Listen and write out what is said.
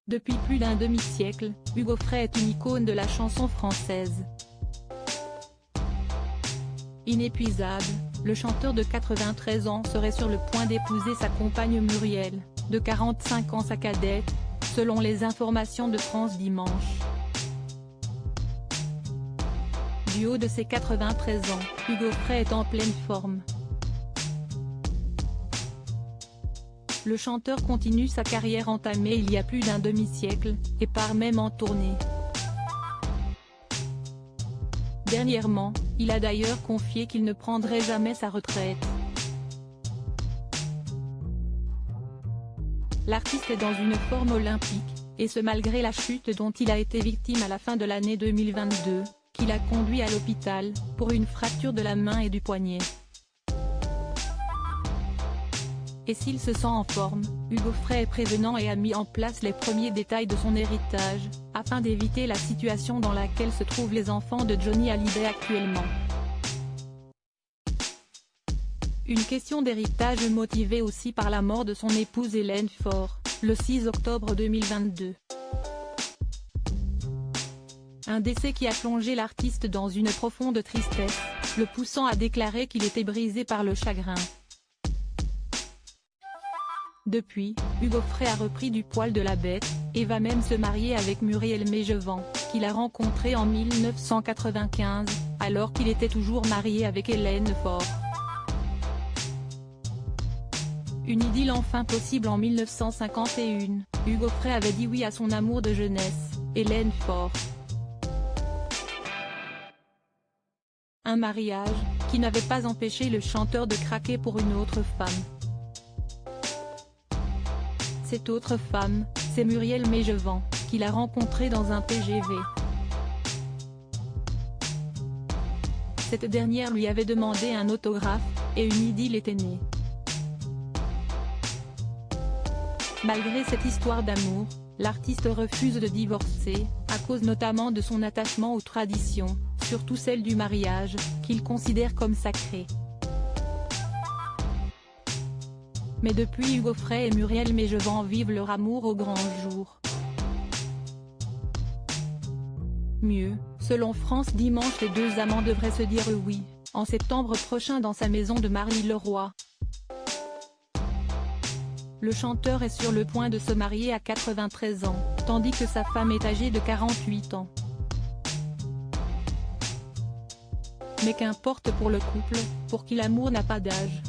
Depuis plus d'un demi-siècle, Hugo Frey est une icône de la chanson française. Inépuisable, le chanteur de 93 ans serait sur le point d'épouser sa compagne Muriel, de 45 ans sa cadette, selon les informations de France Dimanche. Du haut de ses 93 ans, Hugo Frey est en pleine forme. Le chanteur continue sa carrière entamée il y a plus d'un demi-siècle, et part même en tournée. Dernièrement, il a d'ailleurs confié qu'il ne prendrait jamais sa retraite. L'artiste est dans une forme olympique, et ce malgré la chute dont il a été victime à la fin de l'année 2022, qui l'a conduit à l'hôpital, pour une fracture de la main et du poignet. Et s'il se sent en forme, Hugo Frey est prévenant et a mis en place les premiers détails de son héritage, afin d'éviter la situation dans laquelle se trouvent les enfants de Johnny Hallyday actuellement. Une question d'héritage motivée aussi par la mort de son épouse Hélène Faure, le 6 octobre 2022. Un décès qui a plongé l'artiste dans une profonde tristesse, le poussant à déclarer qu'il était brisé par le chagrin. Depuis, Hugo Frey a repris du poil de la bête, et va même se marier avec Muriel Mégevant, qu'il a rencontrée en 1995, alors qu'il était toujours marié avec Hélène Faure. Une idylle enfin possible en 1951, Hugo Frey avait dit oui à son amour de jeunesse, Hélène Faure. Un mariage, qui n'avait pas empêché le chanteur de craquer pour une autre femme. Cette autre femme, c'est Muriel Mégevant, qu'il a rencontrée dans un TGV. Cette dernière lui avait demandé un autographe, et une idylle était née. Malgré cette histoire d'amour, l'artiste refuse de divorcer, à cause notamment de son attachement aux traditions, surtout celle du mariage, qu'il considère comme sacrée. Mais depuis Hugo Frey et Muriel Mégevant vivent leur amour au grand jour. Mieux, selon France Dimanche, les deux amants devraient se dire oui, en septembre prochain dans sa maison de Marly-le-Roi. Le chanteur est sur le point de se marier à 93 ans, tandis que sa femme est âgée de 48 ans. Mais qu'importe pour le couple, pour qui l'amour n'a pas d'âge.